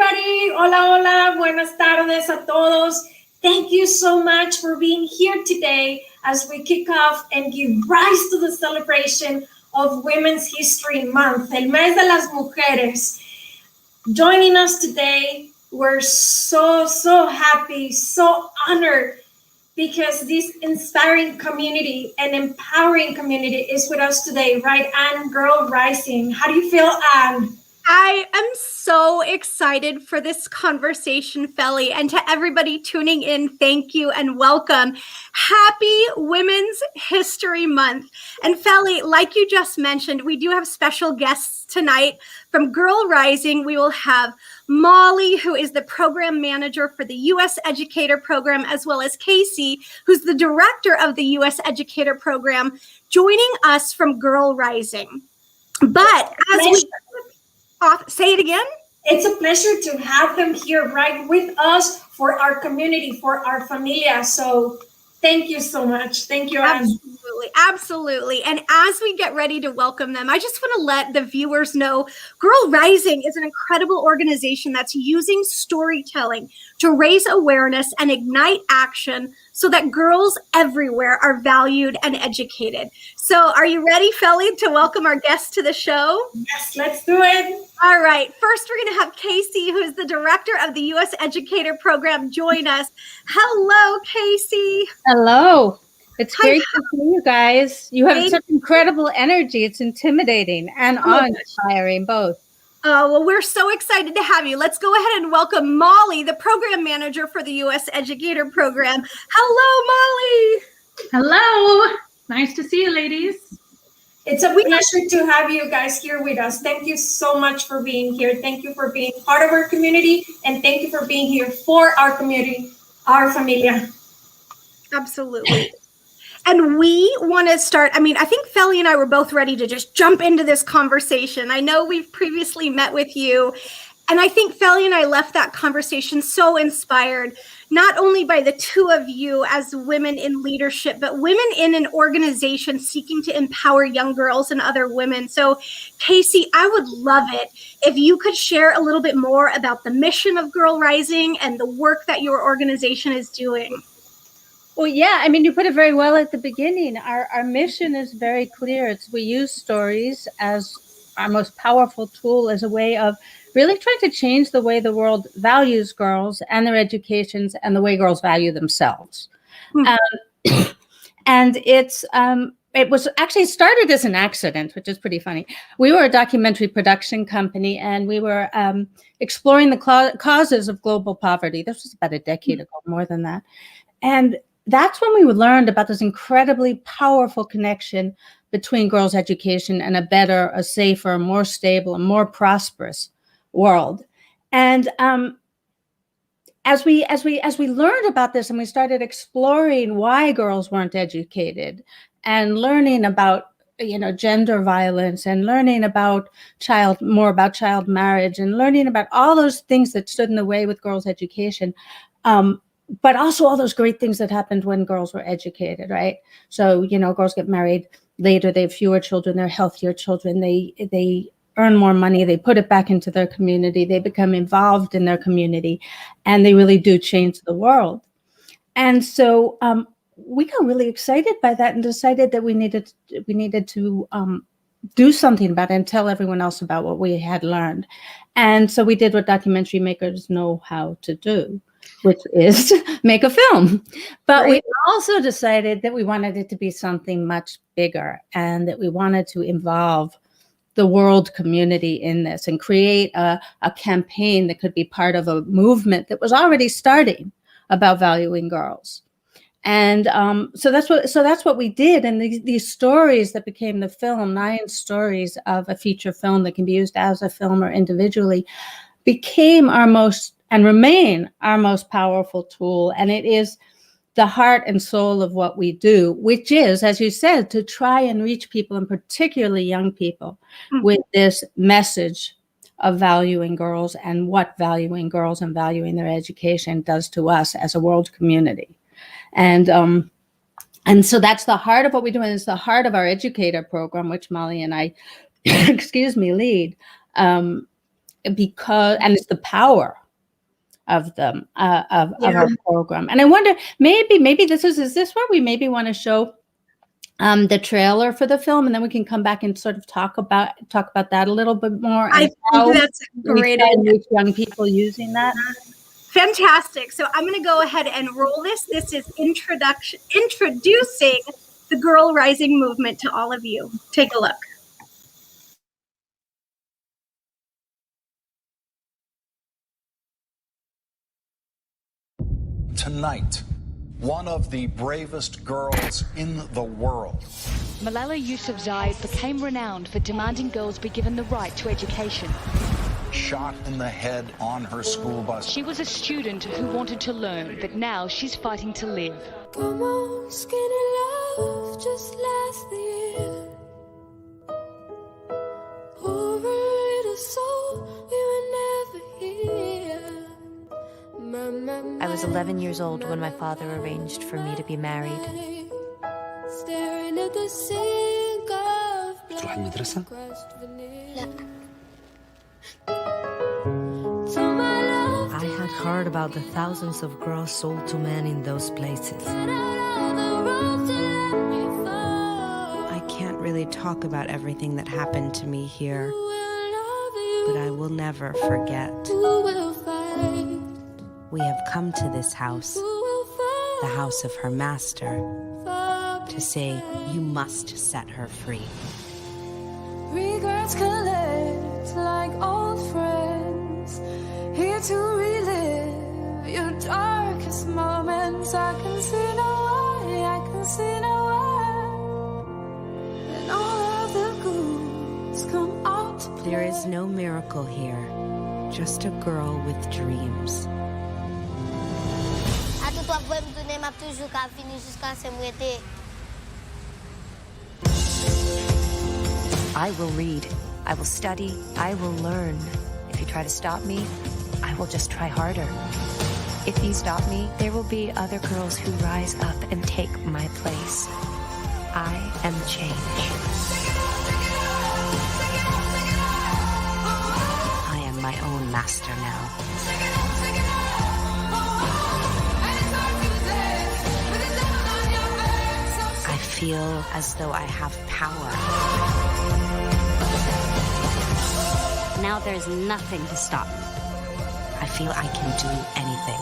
everybody. Hola, hola. Buenas tardes a todos. Thank you so much for being here today as we kick off and give rise to the celebration of Women's History Month, el mes de las mujeres. Joining us today, we're so happy, so honored because this inspiring community and empowering community is with us today, right? Anne, Girl Rising. How do you feel, Anne? I am so excited for this conversation, Fely, and to everybody tuning in, thank you and welcome. Happy Women's History Month. And Fely, like you just mentioned, we do have special guests tonight from Girl Rising. We will have Molly, who is the program manager for the U.S. Educator program, as well as Casey, who's the director of the U.S. Educator program, joining us from Girl Rising. But as we... say it again. It's a pleasure to have them here right with us for our community, for our familia. So thank you so much. Thank you, Anne. Absolutely. And as we get ready to welcome them, I just want to let the viewers know Girl Rising is an incredible organization that's using storytelling to raise awareness and ignite action so that girls everywhere are valued and educated. So are you ready, Fely, to welcome our guests to the show? Yes, let's do it. All right. First, we're going to have Casey, who is the director of the U.S. Educator program, join us. Hello, Casey. Hello. It's great to see you guys. You have such incredible energy. It's intimidating and awe-inspiring both. Oh, well, we're so excited to have you. Let's go ahead and welcome Molly, the program manager for the U.S. Educator program. Hello, Molly. Hello. Nice to see you, ladies. It's a pleasure to have you guys here with us. Thank you so much for being here. Thank you for being part of our community, and thank you for being here for our community, our familia. Absolutely. And we want to start, I think Fely and I were both ready to just jump into this conversation. I know we've previously met with you, and I think Fely and I left that conversation so inspired, not only by the two of you as women in leadership, but women in an organization seeking to empower young girls and other women. So, Casey, I would love it if you could share a little bit more about the mission of Girl Rising and the work that your organization is doing. Well, yeah, you put it very well at the beginning. Our mission is very clear. We use stories as our most powerful tool as a way of really trying to change the way the world values girls and their educations and the way girls value themselves. And it was actually started as an accident, which is pretty funny. We were a documentary production company, and we were exploring the causes of global poverty. This was about a decade ago, more than that. And that's when we learned about this incredibly powerful connection between girls' education and a better, a safer, more stable, and more prosperous world. And as we learned about this, and we started exploring why girls weren't educated, and learning about gender violence, and learning about more about child marriage, and learning about all those things that stood in the way with girls' education. But also all those great things that happened when girls were educated, right? So, girls get married later, they have fewer children, they're healthier children, they earn more money, they put it back into their community, they become involved in their community, and they really do change the world. And so we got really excited by that and decided that we needed to do something about it and tell everyone else about what we had learned. And so we did what documentary makers know how to do, which is make a film. But we also decided that we wanted it to be something much bigger, and that we wanted to involve the world community in this and create a campaign that could be part of a movement that was already starting about valuing girls. And so that's what we did. And these stories that became the film, 9 stories of a feature film that can be used as a film or individually, became our most and remain our most powerful tool. And it is the heart and soul of what we do, which is, as you said, to try and reach people, and particularly young people, with this message of valuing girls and what valuing girls and valuing their education does to us as a world community. And so that's the heart of what we do, and it's the heart of our Educator program, which Molly and I, lead. because, and it's the power of them, of our program. And I wonder, maybe is this where we maybe want to show the trailer for the film, and then we can come back and sort of talk about that a little bit more. I think that's a great idea. Young people using that. Fantastic. So I'm going to go ahead and roll this. This is introducing the Girl Rising movement to all of you. Take a look. Tonight, one of the bravest girls in the world. Malala Yousafzai became renowned for demanding girls be given the right to education. Shot in the head on her school bus. She was a student who wanted to learn, but now she's fighting to live. Come on, skinny love, just last the year. Poor little soul, we were never here. I was 11 years old when my father arranged for me to be married. Staring at the sink of تروح المدرسة؟ لا. I had heard about the thousands of girls sold to men in those places. I can't really talk about everything that happened to me here, but I will never forget. We have come to this house, the house of her master, to say, you must set her free. Regrets collect like old friends, here to relive your darkest moments. I can see no way, I can see no way, and all of the ghouls come out to play. There is no miracle here, just a girl with dreams. I will read, I will study, I will learn. If you try to stop me, I will just try harder. If you stop me, there will be other girls who rise up and take my place. I am change. I am my own master now. I feel as though I have power. Now there's nothing to stop me. I feel I can do anything.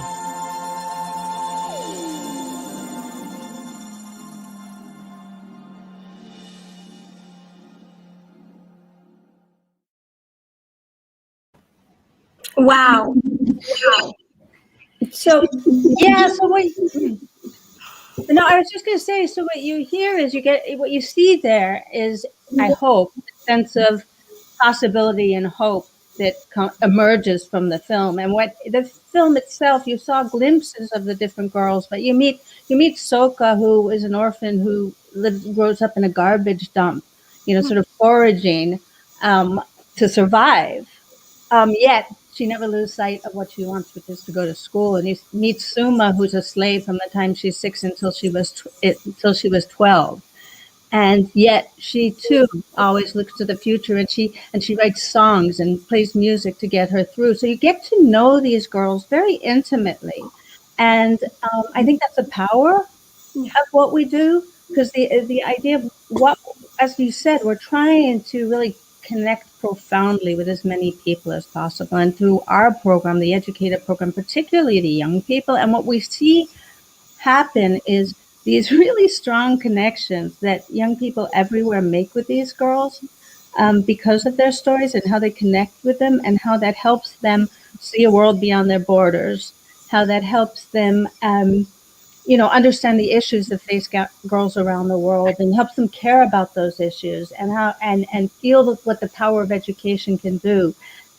Wow. So, yeah, so what, no, I was just going to say, so what you hear is what you see there is, I hope, a sense of possibility and hope that emerges from the film. And what the film itself, you saw glimpses of the different girls, but you meet Soka, who is an orphan who grows up in a garbage dump, sort of foraging to survive. Yet she never loses sight of what she wants, which is to go to school. And you meet Suma, who's a slave from the time she's 6 until she was 12. And yet she too always looks to the future, and she writes songs and plays music to get her through. So you get to know these girls very intimately, and I think that's the power of what we do, because the idea of what, as you said, we're trying to really connect profoundly with as many people as possible, and through our program, the Educator program, particularly the young people, and what we see happen is these really strong connections that young people everywhere make with these girls because of their stories and how they connect with them, and how that helps them see a world beyond their borders, how that helps them, understand the issues that face girls around the world, and helps them care about those issues, and how and feel what the power of education can do.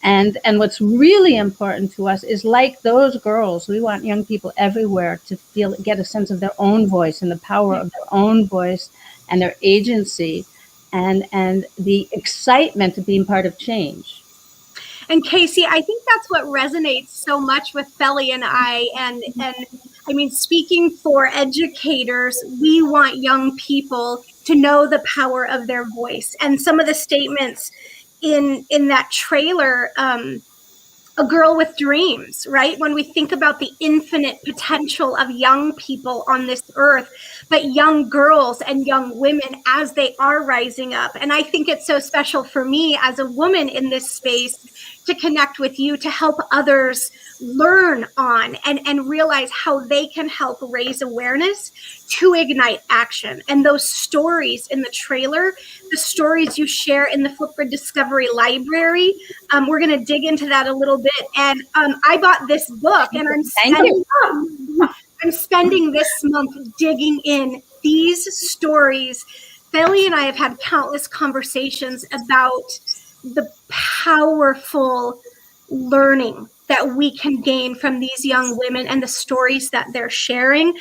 And what's really important to us is, like those girls, we want young people everywhere to get a sense of their own voice and the power of their own voice and their agency and the excitement of being part of change. And Casey, I think that's what resonates so much with Fely and I. And I mean, speaking for educators, we want young people to know the power of their voice. And some of the statements in that trailer, A Girl with Dreams, right? When we think about the infinite potential of young people on this earth, but young girls and young women as they are rising up. And I think it's so special for me as a woman in this space to connect with you, to help others learn on and realize how they can help raise awareness to ignite action. And those stories in the trailer, the stories you share in the Flipgrid Discovery Library, we're going to dig into that a little bit. And I bought this book, and I'm spending this month digging in these stories. Fely and I have had countless conversations about the powerful learning that we can gain from these young women and the stories that they're sharing.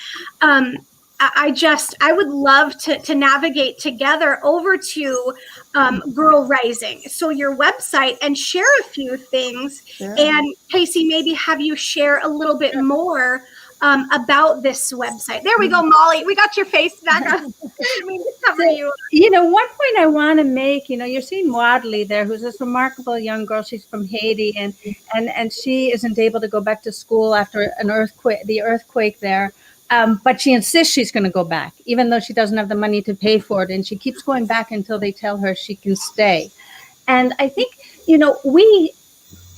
I would love to navigate together over to Girl Rising, so your website, and share a few things. Sure. And Casey, maybe have you share a little bit more about this website. There we go, Molly. We got your face back up. Cover you. One point I want to make, you're seeing Wadley there, who's this remarkable young girl. She's from Haiti, and she isn't able to go back to school after the earthquake there. But she insists she's going to go back, even though she doesn't have the money to pay for it. And she keeps going back until they tell her she can stay. And I think,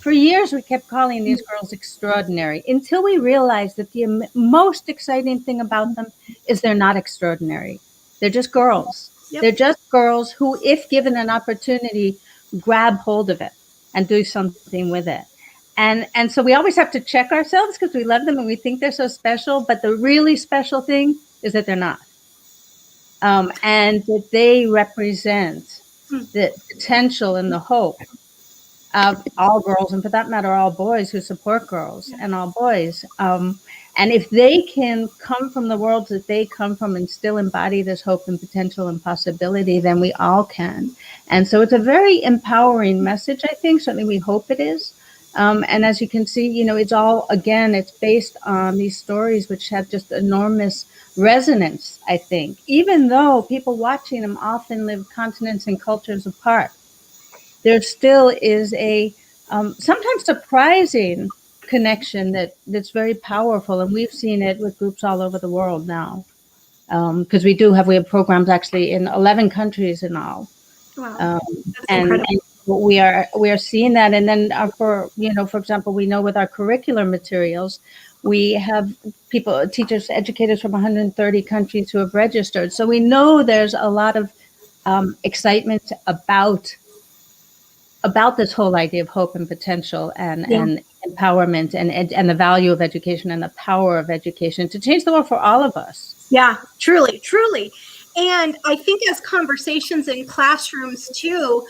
for years, we kept calling these girls extraordinary until we realized that the most exciting thing about them is they're not extraordinary. They're just girls. Yep. They're just girls who, if given an opportunity, grab hold of it and do something with it. And so we always have to check ourselves because we love them and we think they're so special. But the really special thing is that they're not. And that they represent the potential and the hope of all girls, and for that matter, all boys who support girls and all boys. And if they can come from the worlds that they come from and still embody this hope and potential and possibility, then we all can. And so it's a very empowering message, I think. Certainly we hope it is. And as you can see, it's all, again, it's based on these stories which have just enormous resonance, I think, even though people watching them often live continents and cultures apart. There still is a sometimes surprising connection that's very powerful. And we've seen it with groups all over the world now. Because we have programs actually in 11 countries in all. Wow. And we are seeing that. And then for example, we know with our curricular materials, we have teachers, educators from 130 countries who have registered. So we know there's a lot of excitement about this whole idea of hope and potential and empowerment and the value of education and the power of education to change the world for all of us. Yeah, truly, truly. And I think as conversations in classrooms too,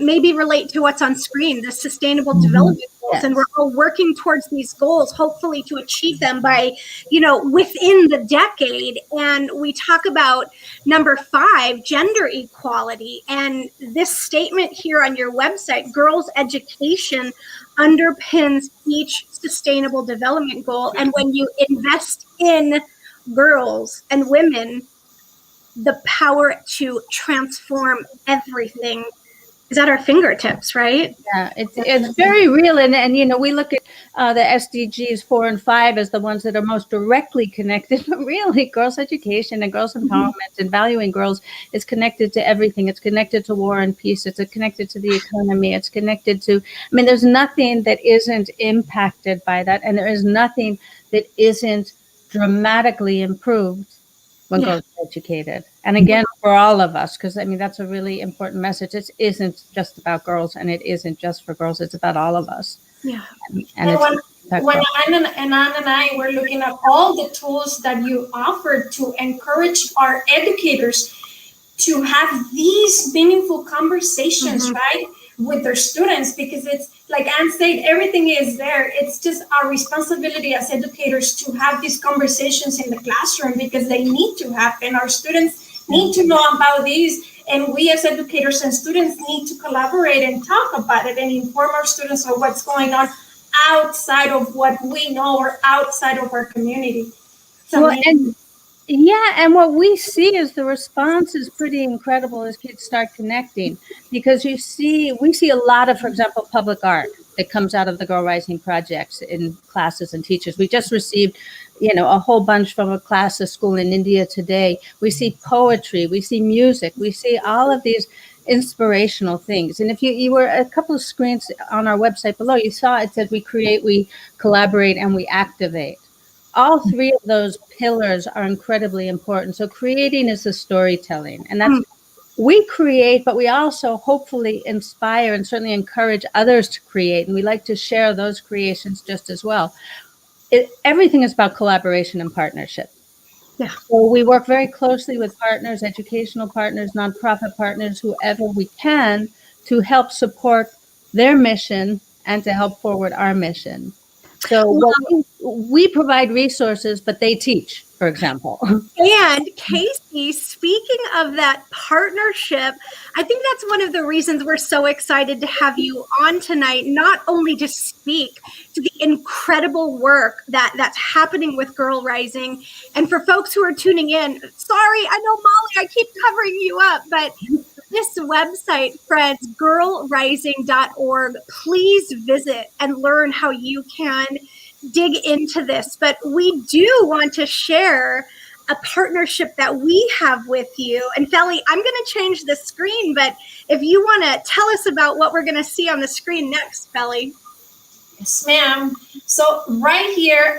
maybe relate to what's on screen, the sustainable development goals. Yes. And we're all working towards these goals, hopefully to achieve them by, within the decade. And we talk about number 5, gender equality. And this statement here on your website, girls' education underpins each sustainable development goal. And when you invest in girls and women, the power to transform everything is at our fingertips, right? Yeah, it's very real. And we look at the SDGs 4 and 5 as the ones that are most directly connected, but really girls' education and girls' empowerment and valuing girls is connected to everything. It's connected to war and peace. It's connected to the economy. It's connected to, there's nothing that isn't impacted by that. And there is nothing that isn't dramatically improved when girls are educated. And again, for all of us, because that's a really important message. It isn't just about girls, and it isn't just for girls. It's about all of us. Yeah. And when Anna and I were looking at all the tools that you offered to encourage our educators to have these meaningful conversations, right, with their students, because it's like Anne said, everything is there. It's just our responsibility as educators to have these conversations in the classroom because they need to happen. Our students need to know about these, and we as educators and students need to collaborate and talk about it and inform our students of what's going on outside of what we know or outside of our community. So Yeah, and what we see is the response is pretty incredible as kids start connecting, because we see a lot of, for example, public art that comes out of the Girl Rising projects in classes and teachers. We just received, a whole bunch from a class of school in India today. We see poetry, we see music, we see all of these inspirational things. And if you were a couple of screens on our website below, you saw it said we create, we collaborate, and we activate. All three of those pillars are incredibly important. So creating is the storytelling, and that's we create, but we also hopefully inspire and certainly encourage others to create. And we like to share those creations just as well. Everything is about collaboration and partnership. Yeah. So we work very closely with partners, educational partners, nonprofit partners, whoever we can, to help support their mission and to help forward our mission. So we provide resources, but they teach, for example. And Casey, speaking of that partnership, I think that's one of the reasons we're so excited to have you on tonight, not only to speak to the incredible work that's happening with Girl Rising. And for folks who are tuning in, sorry, I know, Molly, I keep covering you up, but this website, friends, girlrising.org, please visit and learn how you can dig into this. But we do want to share a partnership that we have with you. And Fely, I'm going to change the screen, but if you want to tell us about what we're going to see on the screen next, Fely. Yes, ma'am. So right here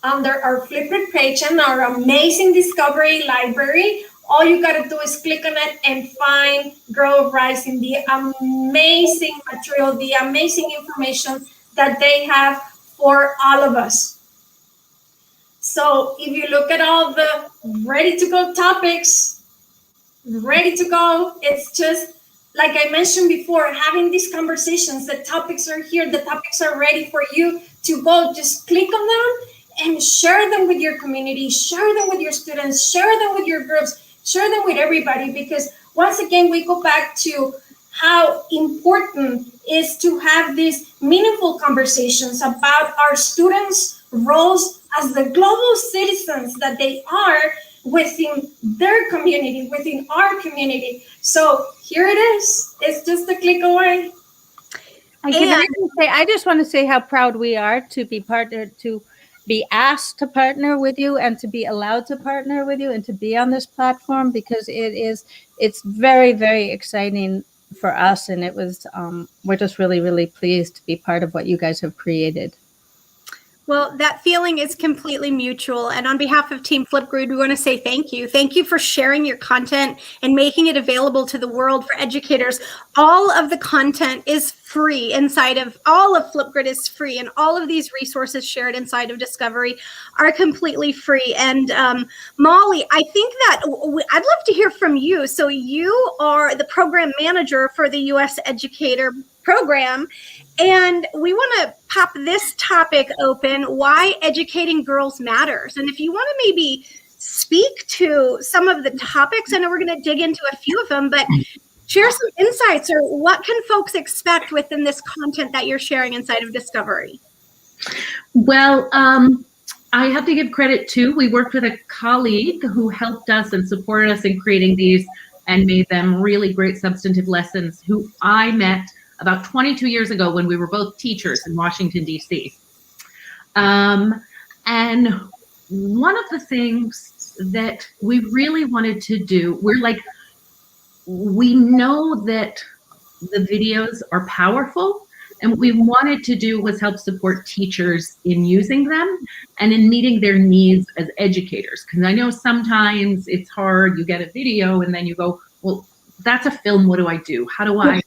under our Flipgrid page and our amazing discovery library, all you got to do is click on it and find Girl Rising, the amazing material, the amazing information that they have for all of us. So if you look at all the ready to go topics, ready to go, it's just like I mentioned before, having these conversations, the topics are here, the topics are ready for you to go. Just click on them and share them with your community, share them with your students, share them with your groups, share them with everybody, because once again, we go back to how important is to have these meaningful conversations about our students' roles as the global citizens that they are within their community, within our community. So here it is. It's just a click away. I just want to say how proud we are to be partnered, to be asked to partner with you, and to be allowed to partner with you, and to be on this platform, because it's very, very exciting for us. And it was, we're just really, really pleased to be part of what you guys have created. Well, that feeling is completely mutual. And on behalf of Team Flipgrid, we want to say thank you. Thank you for sharing your content and making it available to the world for educators. All of the content is free inside of, all of Flipgrid is free. And all of these resources shared inside of Discovery are completely free. And Molly, I think that I'd love to hear from you. So you are the program manager for the U.S. Educator program. And we want to pop this topic open, why educating girls matters. And if you want to maybe speak to some of the topics, I know we're going to dig into a few of them, but share some insights, or what can folks expect within this content that you're sharing inside of Discovery? Well, I have to give credit too. We worked with a colleague who helped us and supported us in creating these and made them really great substantive lessons, who I met about 22 years ago when we were both teachers in Washington, D.C. And one of the things that we really wanted to do, we know that the videos are powerful, and what we wanted to do was help support teachers in using them and in meeting their needs as educators. Because I know sometimes it's hard, you get a video and then you go, well, that's a film, what do I do? How do I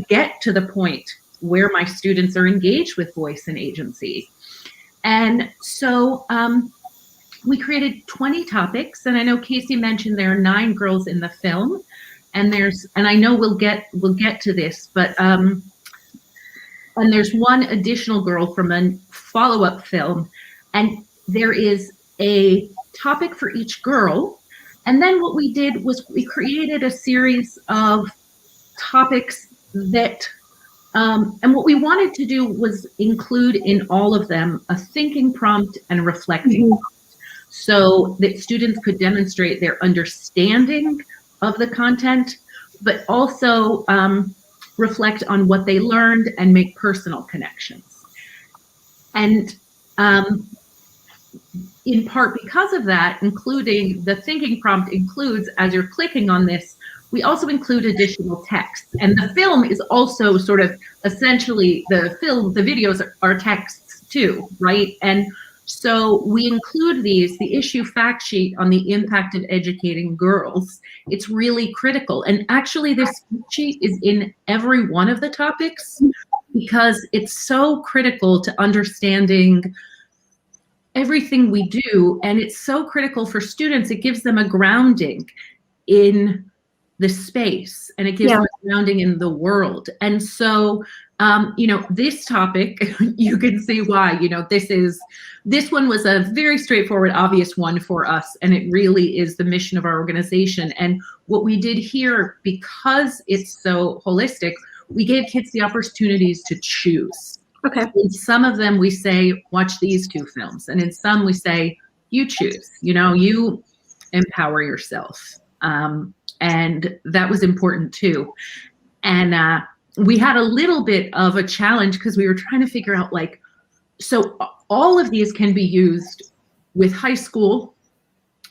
get to the point where my students are engaged with voice and agency? And so we created 20 topics, and I know Casey mentioned there are 9 girls in the film, and I know we'll get to this, but and there's one additional girl from a follow-up film, and there is a topic for each girl. And then what we did was we created a series of topics that, and what we wanted to do was include in all of them a thinking prompt and a reflecting prompt. so that students could demonstrate their understanding of the content, but also reflect on what they learned and make personal connections. And in part because of that, including the thinking prompt includes, as you're clicking on this, we also include additional text. And the film is also sort of essentially the videos are texts too, right? And so we include these, the issue fact sheet on the impact of educating girls. It's really critical. And actually this sheet is in every one of the topics because it's so critical to understanding everything we do. And it's so critical for students. It gives them a grounding in the space, and it gives them a grounding in the world. And so, this topic, you can see why, this one was a very straightforward, obvious one for us. And it really is the mission of our organization. And what we did here, because it's so holistic, we gave kids the opportunities to choose. Okay. In some of them, we say, watch these 2 films. And in some, we say, you choose, you empower yourself. And that was important too. And we had a little bit of a challenge because we were trying to figure out, so all of these can be used with high school.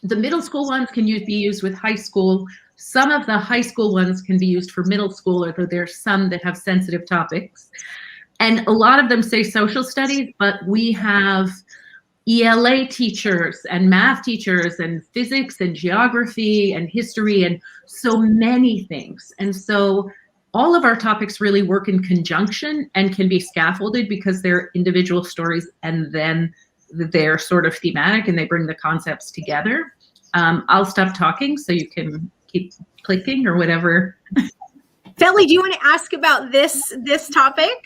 The middle school ones can be used with high school. Some of the high school ones can be used for middle school, although there's some that have sensitive topics. And a lot of them say social studies, but we have ELA teachers and math teachers and physics and geography and history and so many things. And so all of our topics really work in conjunction and can be scaffolded because they're individual stories and then they're sort of thematic and they bring the concepts together. I'll stop talking so you can keep clicking or whatever. Fely, do you want to ask about this topic?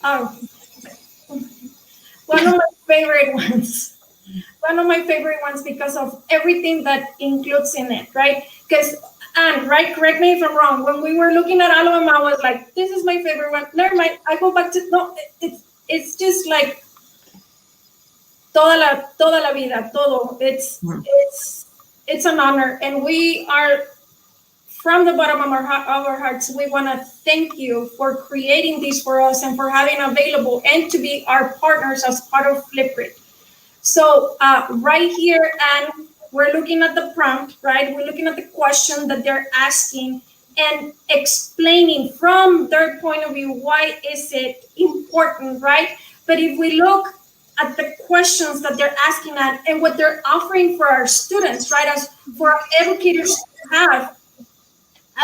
Oh, one of my favorite ones. One of my favorite ones because of everything that includes in it, right? Because, and right, correct me if I'm wrong, when we were looking at all of them, I was like, this is my favorite one. Never mind, I go back to, no, it's just like toda la vida, todo. It's an honor. And we are, from the bottom of our hearts, we want to thank you for creating these for us and for having available and to be our partners as part of Flipgrid. So right here, and we're looking at the prompt, right? We're looking at the question that they're asking and explaining from their point of view, why is it important, right? But if we look at the questions that they're asking at and what they're offering for our students, right? As for our educators to have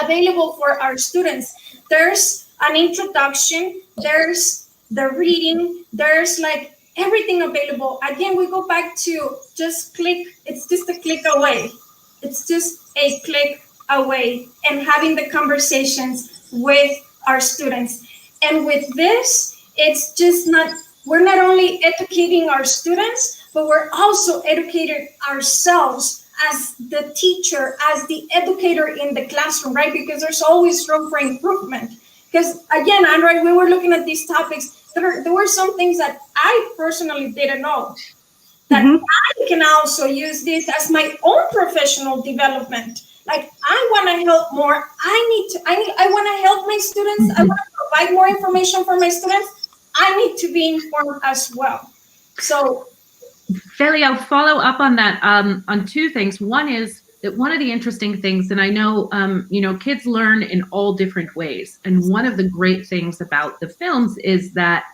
available for our students, there's an introduction, there's the reading, there's like everything available. Again, we go back to just click, it's just a click away. It's just a click away and having the conversations with our students. And with this, it's just not, we're not only educating our students, but we're also educating ourselves as the teacher, as the educator in the classroom, right? Because there's always room for improvement. Because again, Andrea, we were looking at these topics, there were some things that I personally didn't know, that I can also use this as my own professional development. Like I want to help more. I want to help my students. I want to provide more information for my students. I need to be informed as well. So Fely, I'll follow up on that on 2 things. One is that one of the interesting things, and I know, kids learn in all different ways. And one of the great things about the films is that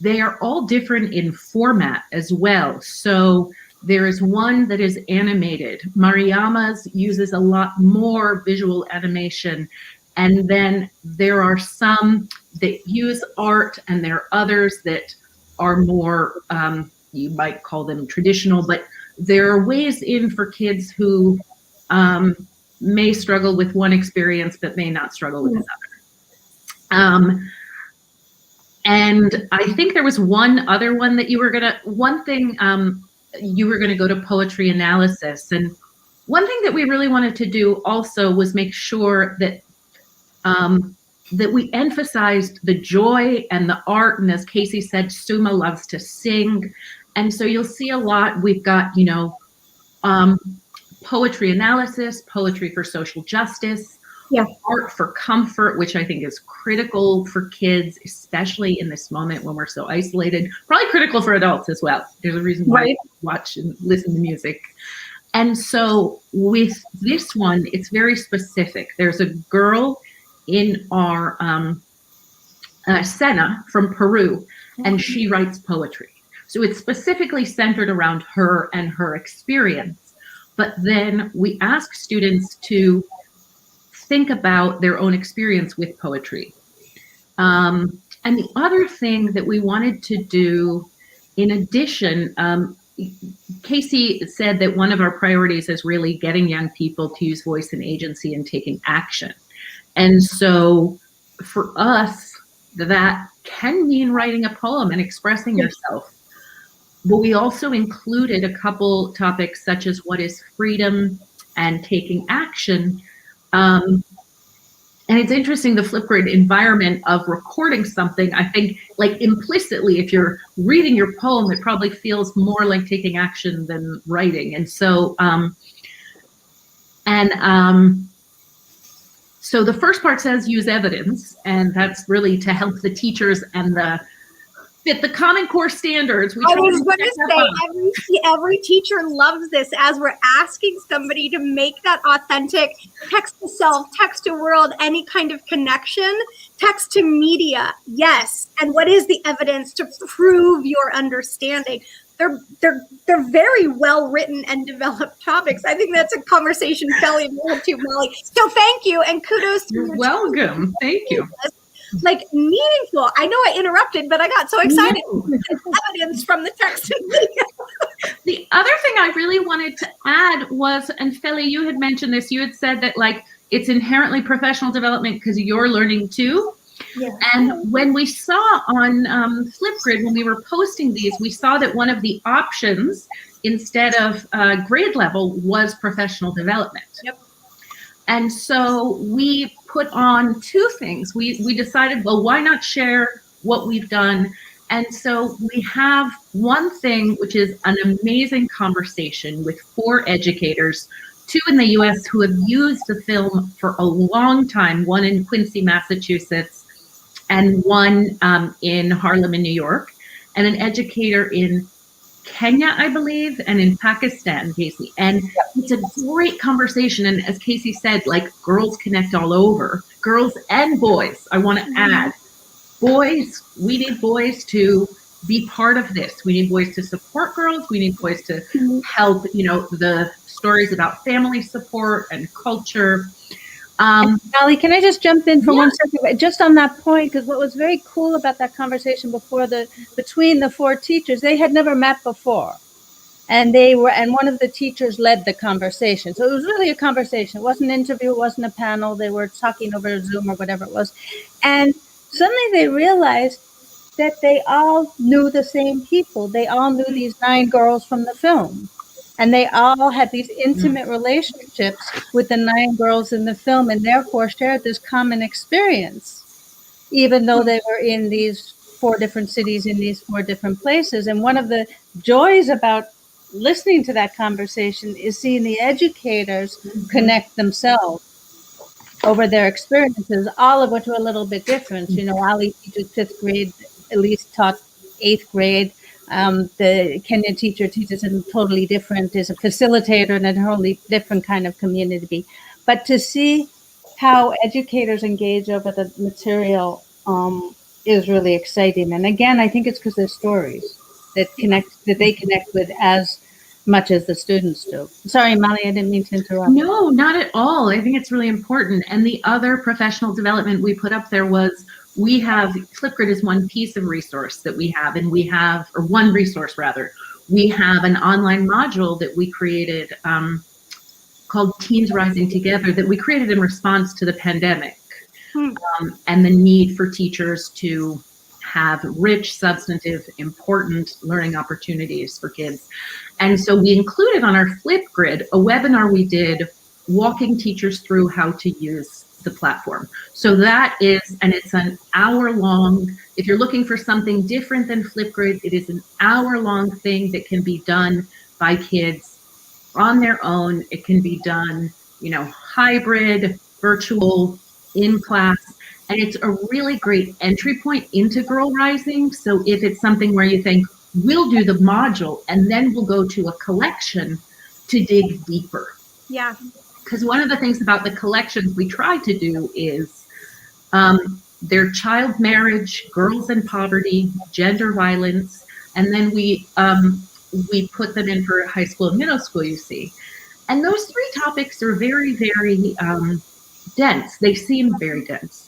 they are all different in format as well. So there is one that is animated. Mariama's uses a lot more visual animation. And then there are some that use art, and there are others that are more, you might call them traditional, but there are ways in for kids who may struggle with one experience, but may not struggle with another. And I think there was one other one that you were gonna go to poetry analysis. And one thing that we really wanted to do also was make sure that that we emphasized the joy and the art. And as Casey said, Suma loves to sing. And so you'll see a lot. We've got, poetry analysis, poetry for social justice, art for comfort, which I think is critical for kids, especially in this moment when we're so isolated. Probably critical for adults as well. There's a reason why I watch and listen to music. And so with this one, it's very specific. There's a girl in our Sena from Peru, and she writes poetry. So it's specifically centered around her and her experience. But then we ask students to think about their own experience with poetry. And the other thing that we wanted to do, in addition, Casey said that one of our priorities is really getting young people to use voice and agency and taking action. And so for us, that can mean writing a poem and expressing yourself. But we also included a couple topics such as what is freedom and taking action. And it's interesting, the Flipgrid environment of recording something, I think, like implicitly, if you're reading your poem, it probably feels more like taking action than writing. And so, so the first part says use evidence, and that's really to help the teachers and fit the Common Core standards. I was going to say, every teacher loves this as we're asking somebody to make that authentic text to self, text to world, any kind of connection, text to media. Yes. And what is the evidence to prove your understanding? They're very well written and developed topics. I think that's a conversation Fely and we'll have to, Molly. So thank you and kudos to You're welcome. Thank you. Like meaningful. I know I interrupted, but I got so excited. Evidence from the text. The other thing I really wanted to add was, and Fely, you had mentioned this, you had said that like it's inherently professional development because you're learning too. Yeah. And when we saw on Flipgrid, when we were posting these, we saw that one of the options instead of grade level was professional development. Yep. And so we put on two things. We decided, well, why not share what we've done? And so we have one thing, which is an amazing conversation with 4 educators, 2 in the US who have used the film for a long time, one in Quincy, Massachusetts, and one in Harlem in New York, and an educator in Kenya, I believe, and in Pakistan, Casey. And it's a great conversation. And as Casey said, like girls connect all over, girls and boys. I want to add, boys, we need boys to be part of this. We need boys to support girls. We need boys to help, the stories about family support and culture. Molly, can I just jump in for 1 second? Just on that point, because what was very cool about that conversation between the 4 teachers, they had never met before. And one of the teachers led the conversation. So it was really a conversation. It wasn't an interview, it wasn't a panel. They were talking over Zoom or whatever it was. And suddenly they realized that they all knew the same people. They all knew these 9 girls from the film. And they all had these intimate relationships with the 9 girls in the film, and therefore shared this common experience, even though they were in these 4 different cities, in these 4 different places. And one of the joys about listening to that conversation is seeing the educators connect themselves over their experiences, all of which were a little bit different. Ali teaches 5th grade, Elise taught 8th grade. The Kenyan teacher teaches in totally different, is a facilitator in a totally different kind of community. But to see how educators engage over the material is really exciting. And again, I think it's because they're stories that they connect with as much as the students do. Sorry, Molly, I didn't mean to interrupt. No, not at all. I think it's really important. And the other professional development we put up there was Flipgrid is one piece of resource that we have, and one resource rather. We have an online module that we created called Teens Rising Together that we created in response to the pandemic and the need for teachers to have rich, substantive, important learning opportunities for kids. And so we included on our Flipgrid a webinar we did walking teachers through how to use the platform. So that is, and it's an hour long. If you're looking for something different than Flipgrid, it is an hour long thing that can be done by kids on their own. It can be done, hybrid, virtual, in class. And it's a really great entry point into Girl Rising. So if it's something where you think, we'll do the module and then we'll go to a collection to dig deeper. Yeah. Because one of the things about the collections we try to do is they're child marriage, girls in poverty, gender violence, and then we put them in for high school and middle school, you see. And those three topics are very, very dense. They seem very dense.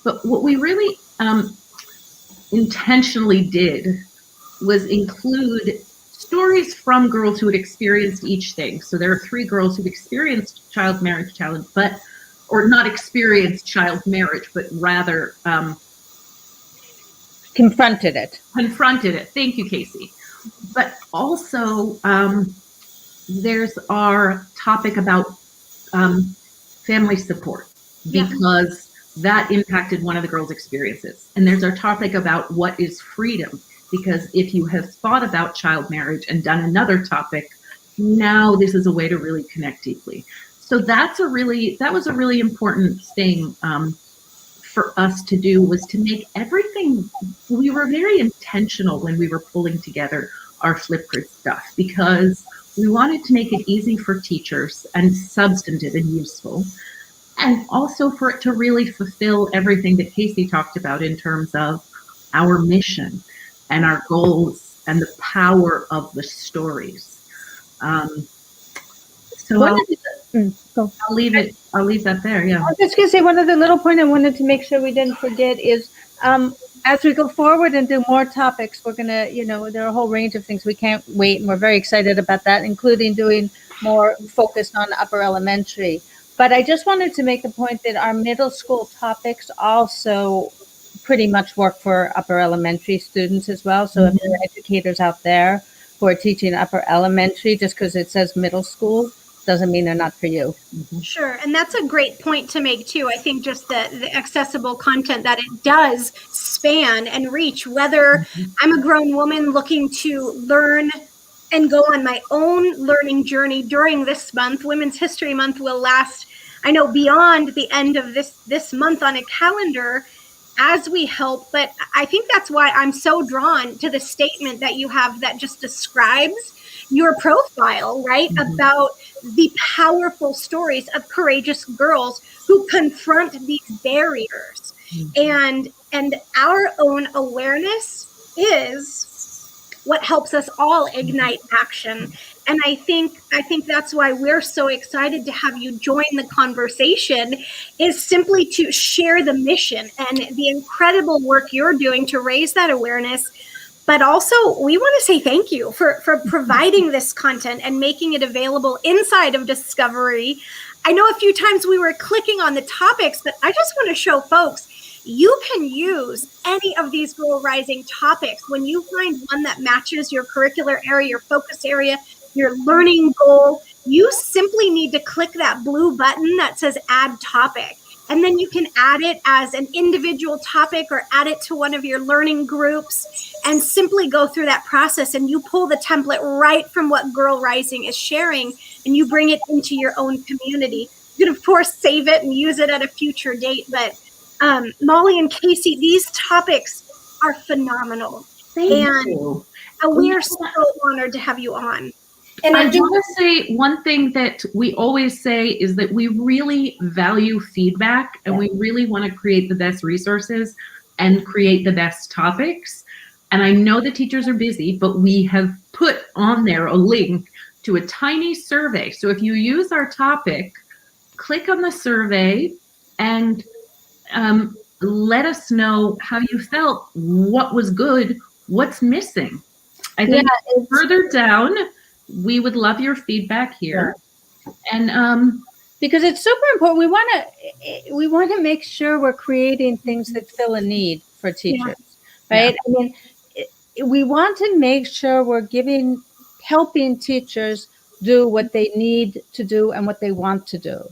But what we really intentionally did was include stories from girls who had experienced each thing. So there are 3 girls who've experienced child marriage challenge, or not experienced child marriage, but rather Confronted it. Thank you, Casey. But also there's our topic about family support, because that impacted one of the girls' experiences. And there's our topic about what is freedom, because if you have thought about child marriage and done another topic, now this is a way to really connect deeply. So that was a really important thing for us to do, was to make everything, we were very intentional when we were pulling together our Flipgrid stuff, because we wanted to make it easy for teachers and substantive and useful, and also for it to really fulfill everything that Casey talked about in terms of our mission and our goals and the power of the stories. So I'll leave that there. Yeah. I was just gonna say, one other little point I wanted to make sure we didn't forget is, as we go forward and do more topics, we're gonna, there are a whole range of things. We can't wait, and we're very excited about that, including doing more focused on upper elementary. But I just wanted to make the point that our middle school topics also pretty much work for upper elementary students as well. So if there are educators out there who are teaching upper elementary, just because it says middle school doesn't mean they're not for you. Sure. And that's a great point to make too. I think just the accessible content, that it does span and reach, whether I'm a grown woman looking to learn and go on my own learning journey during this month. Women's History Month will last, I know, beyond the end of this month on a calendar as we help. But I think that's why I'm so drawn to the statement that you have that just describes your profile, right? About the powerful stories of courageous girls who confront these barriers. And our own awareness is what helps us all ignite action. And I think that's why we're so excited to have you join the conversation, is simply to share the mission and the incredible work you're doing to raise that awareness. But also, we want to say thank you for providing this content and making it available inside of Discovery. I know a few times we were clicking on the topics, but I just want to show folks, you can use any of these Girl Rising topics. When you find one that matches your curricular area, your focus area, your learning goal, you simply need to click that blue button that says Add Topic. And then you can add it as an individual topic or add it to one of your learning groups and simply go through that process. And you pull the template right from what Girl Rising is sharing and you bring it into your own community. You can, of course, save it and use it at a future date. But Molly and Casey, these topics are phenomenal. Thank you. And we are so honored to have you on. And I do want to say one thing that we always say is that we really value feedback, and we really want to create the best resources and create the best topics. And I know the teachers are busy, but we have put on there a link to a tiny survey. So if you use our topic, click on the survey and let us know how you felt, what was good, what's missing. I think further down, we would love your feedback here. And because it's super important, we want to make sure we're creating things that fill a need for teachers, right? I mean, we want to make sure we're helping teachers do what they need to do and what they want to do.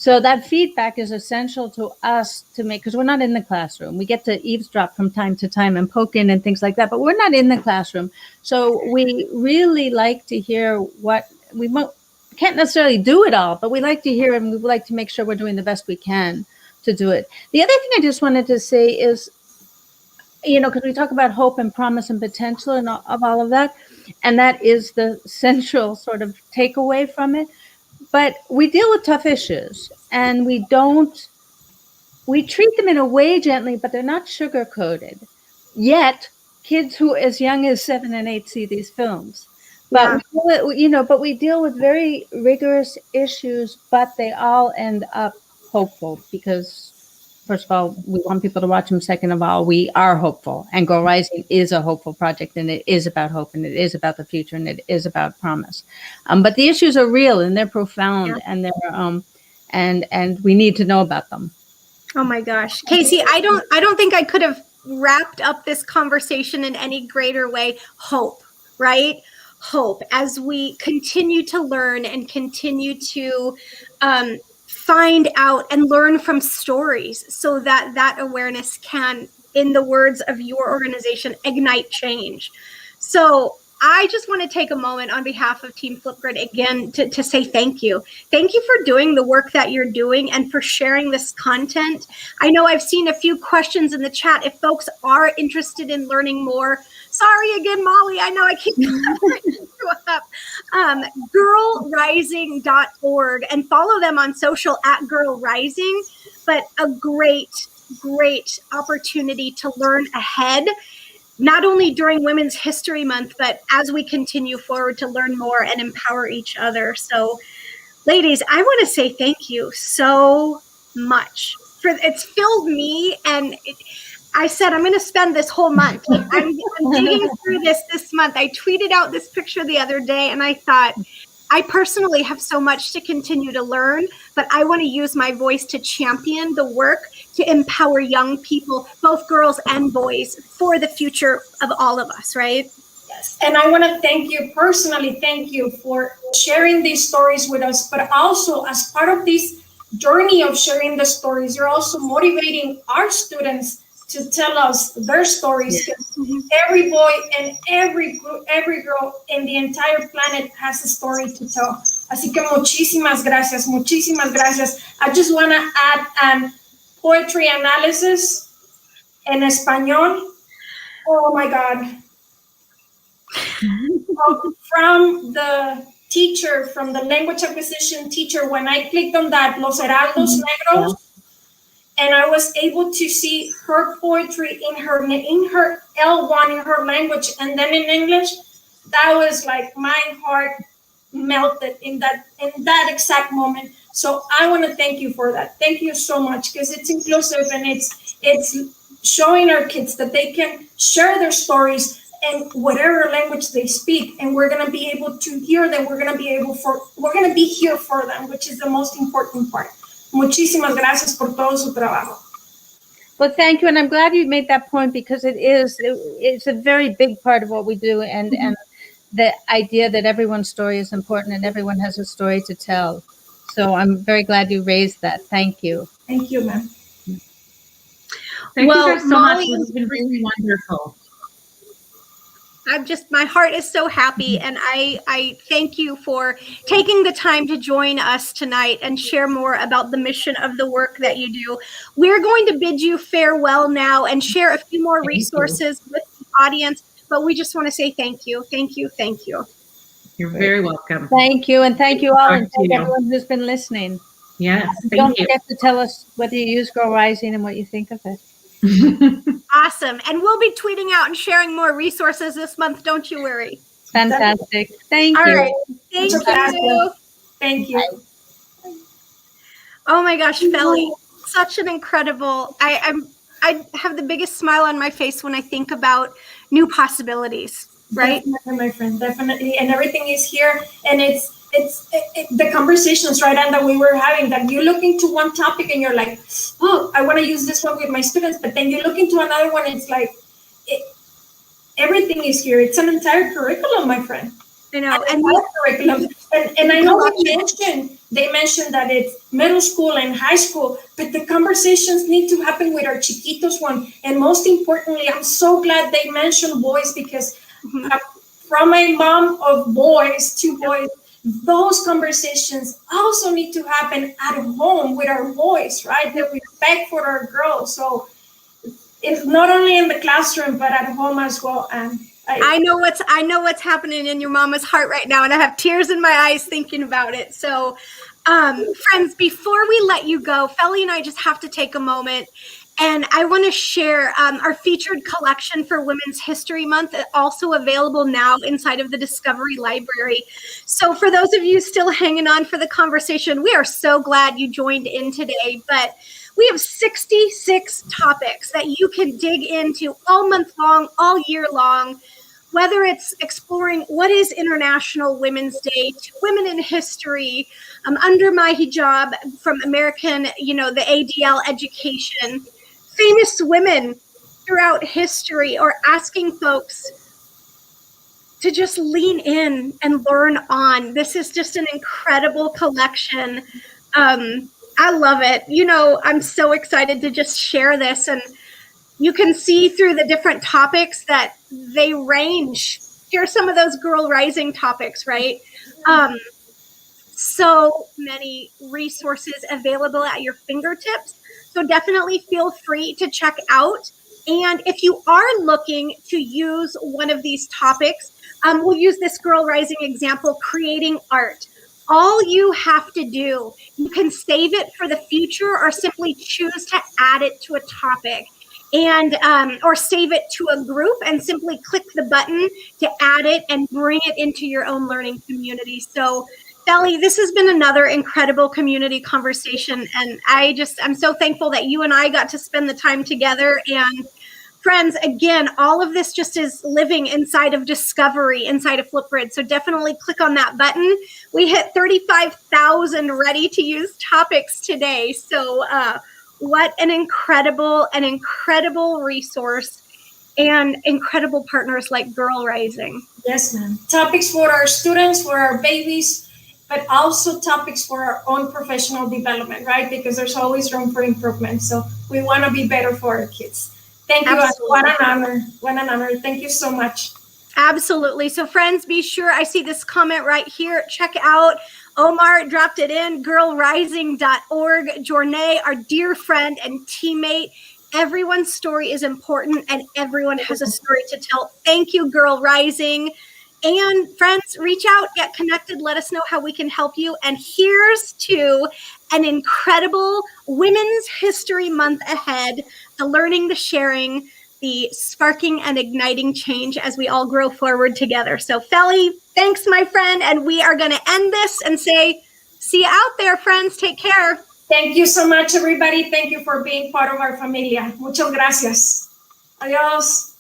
So that feedback is essential to us to make, because we're not in the classroom. We get to eavesdrop from time to time and poke in and things like that, but we're not in the classroom. So we really like to hear what can't necessarily do it all, but we like to hear, and we like to make sure we're doing the best we can to do it. The other thing I just wanted to say is, because we talk about hope and promise and potential and of all of that, and that is the central sort of takeaway from it. But we deal with tough issues, and we treat them in a way gently, but they're not sugar-coated. Yet, kids who as young as 7 and 8 see these films. But we deal with very rigorous issues, but they all end up hopeful because, first of all, we want people to watch them. Second of all, we are hopeful, and Girl Rising is a hopeful project, and it is about hope, and it is about the future, and it is about promise. But the issues are real, and they're profound, and they're and we need to know about them. Oh my gosh, Casey, I don't think I could have wrapped up this conversation in any greater way. Hope, right? Hope as we continue to learn and continue to find out and learn from stories, so that awareness can, in the words of your organization, ignite change. So I just want to take a moment on behalf of Team Flipgrid again to say thank you. Thank you for doing the work that you're doing and for sharing this content. I know I've seen a few questions in the chat. If folks are interested in learning more, sorry again, Molly, I know I keep you up. Girlrising.org, and follow them on social at Girl Rising. But a great opportunity to learn ahead, not only during Women's History Month, but as we continue forward to learn more and empower each other. So, ladies, I want to say thank you so much. It's filled me, and I said I'm going to spend this whole month. I'm digging through this month. I tweeted out this picture the other day, and I thought, I personally have so much to continue to learn, but I want to use my voice to champion the work to empower young people, both girls and boys, for the future of all of us, right? Yes. And I want to personally thank you for sharing these stories with us, but also as part of this journey of sharing the stories, you're also motivating our students to tell us their stories. Yes. Every boy and every girl in the entire planet has a story to tell. Así que muchísimas gracias. I just want to add poetry analysis en español. Oh my God. From the teacher, from the language acquisition teacher, when I clicked on that, Los Heraldos Negros, and I was able to see her poetry in her L1, in her language, and then in English, that was like my heart melted in that exact moment. So I want to thank you for that. Thank you so much, because it's inclusive, and it's showing our kids that they can share their stories in whatever language they speak, and we're going to be able to hear them. We're going to be here for them, which is the most important part. Muchísimas gracias por todo su trabajo. Well, thank you, and I'm glad you made that point, because it's a very big part of what we do, and the idea that everyone's story is important and everyone has a story to tell. So I'm very glad you raised that. Thank you. Thank you, ma'am. Thank you guys so much. It's been really wonderful. My heart is so happy, and I thank you for taking the time to join us tonight and share more about the mission of the work that you do. We're going to bid you farewell now and share a few more resources with the audience, but we just want to say thank you. You're very welcome. Thank you, and thank you all, and thank everyone who's been listening. Yes, Don't forget to tell us whether you use Girl Rising and what you think of it. Awesome. And we'll be tweeting out and sharing more resources this month. Don't you worry. Fantastic. Thank you. All right. Thank you. Thank you. Oh my gosh, Fely, such an incredible, I have the biggest smile on my face when I think about new possibilities, right? Definitely, my friend, definitely. And everything is here, and it's the conversations, right, and that we were having, that you look into one topic and you're like, oh, I want to use this one with my students, but then you look into another one and it's like, everything is here. It's an entire curriculum, my friend. I know. And curriculum. And I know they mentioned that it's middle school and high school, but the conversations need to happen with our chiquitos one. And most importantly, I'm so glad they mentioned boys, because from a mom of boys, 2 boys, those conversations also need to happen at home with our boys, right? The respect for our girls. So it's not only in the classroom, but at home as well. And I know what's happening in your mama's heart right now, and I have tears in my eyes thinking about it. So, friends, before we let you go, Fely and I just have to take a moment, and I want to share our featured collection for Women's History Month, also available now inside of the Discovery Library. So for those of you still hanging on for the conversation, we are so glad you joined in today. But we have 66 topics that you can dig into all month long, all year long, whether it's exploring what is International Women's Day, to women in history, under my hijab from American, the ADL education, famous women throughout history, or asking folks to just lean in and learn on. This is just an incredible collection. I love it. I'm so excited to just share this, and you can see through the different topics that they range. Here's some of those girl rising topics, right? So many resources available at your fingertips. So definitely feel free to check out. And if you are looking to use one of these topics, we'll use this girl rising example, creating art. All you have to do, you can save it for the future or simply choose to add it to a topic, and or save it to a group and simply click the button to add it and bring it into your own learning community. So Fely, this has been another incredible community conversation, and I'm so thankful that you and I got to spend the time together. And friends, again, all of this just is living inside of Discovery, inside of Flipgrid. So definitely click on that button. We hit 35,000 ready to use topics today. So what an incredible resource, and incredible partners like Girl Rising. Yes, ma'am. Topics for our students, for our babies, but also topics for our own professional development, right? Because there's always room for improvement. So we want to be better for our kids. Thank you. What an honor. What an honor. Thank you so much. Absolutely. So friends, be sure, I see this comment right here. Check out, Omar dropped it in, girlrising.org. Jornay, our dear friend and teammate. Everyone's story is important, and everyone has a story to tell. Thank you, Girl Rising. And friends, reach out, get connected, let us know how we can help you. And here's to an incredible Women's History Month ahead, the learning, the sharing, the sparking and igniting change as we all grow forward together. So Fely, thanks, my friend. And we are going to end this and say, see you out there, friends. Take care. Thank you so much, everybody. Thank you for being part of our familia. Muchas gracias. Adiós.